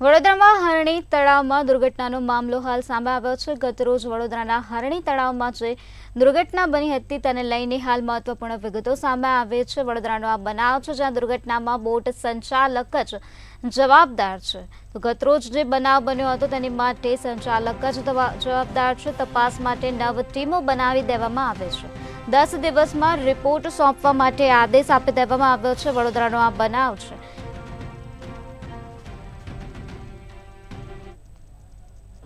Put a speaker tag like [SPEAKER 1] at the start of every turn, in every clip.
[SPEAKER 1] વડોદરામાં હરણી તળાવમાં દુર્ઘટનાનો મામલો હાલ સામે આવ્યો છે। ગતરોજ વડોદરાના હરણી તળાવમાં જે દુર્ઘટના બની હતી તેને લઈને હાલ મહત્વપૂર્ણ વિગતો સામે આવે છે। વડોદરાનો આ બનાવ છે જ્યાં દુર્ઘટનામાં બોટ સંચાલક જ જવાબદાર છે। તો ગતરોજ જે બનાવ બન્યો હતો તેની માટે સંચાલક જ જવાબદાર છે। તપાસ માટે 9 ટીમો બનાવી દેવામાં આવે છે। 10 દિવસમાં રિપોર્ટ સોંપવા માટે આદેશ આપી દેવામાં આવ્યો છે। વડોદરાનો આ બનાવ છે।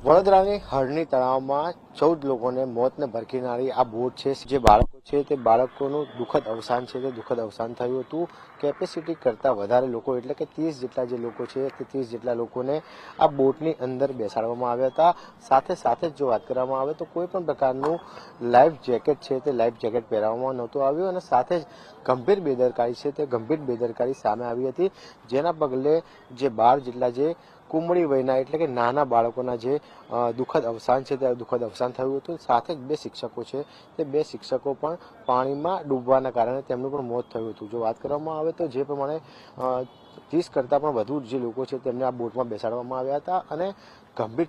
[SPEAKER 2] વડોદરાની હરણી તળાવમાં 14 લોકોને મોતને ભરખીનારી આ બોટ છે। જે બાળકો છે તે બાળકોનું દુઃખદ અવસાન છે તે દુઃખદ અવસાન થયું હતું। કેપેસિટી કરતાં વધારે લોકો એટલે કે 30 જેટલા જે લોકો છે તે 30 જેટલા લોકોને આ બોટની અંદર બેસાડવામાં આવ્યા હતા। સાથે જો વાત કરવામાં આવે તો કોઈ પણ પ્રકારનું લાઈફ જેકેટ છે તે લાઈફ જેકેટ પહેરાવવામાં નહોતું આવ્યું અને સાથે જ ગંભીર બેદરકારી છે તે ગંભીર બેદરકારી સામે આવી હતી। જેના પગલે જે 12 જેટલા જે કુમળી વયના એટલે કે નાના બાળકોના જે દુઃખદ અવસાન છે તે દુઃખદ અવસાન થયું હતું। સાથે જ 2 શિક્ષકો છે તે 2 શિક્ષકો પણ પાણીમાં ડૂબવાના કારણે તેમનું પણ મોત થયું હતું। જો વાત કરવામાં આવે તો જે પ્રમાણે 30 કરતાં પણ વધુ જે લોકો છે તેમને આ બોટમાં બેસાડવામાં આવ્યા હતા અને ગંભીર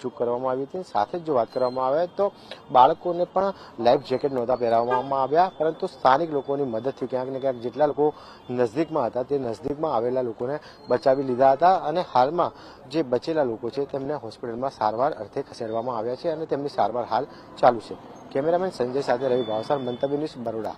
[SPEAKER 2] ચૂક કરવામાં આવી હતી। સાથે જ જો વાત કરવામાં આવે તો બાળકોને પણ લાઈફ જેકેટ નહોતા પહેરાવવામાં આવ્યા, પરંતુ સ્થાનિક લોકોની મદદથી ક્યાંક ને ક્યાંક જેટલા લોકો નજદીકમાં હતા તે નજદીકમાં આવેલા લોકોને બચાવી લીધા હતા અને હાલમાં જે બચેલા લોકો છે તેમને હોસ્પિટલમાં સારવાર અર્થે ખસેડવામાં આવ્યા છે અને તેમની સારવાર હાલ ચાલુ છે। કેમેરામેન સંજય સાથે રવિ ભાવસાર, મંતવ્ય ન્યૂઝ, બરોડા।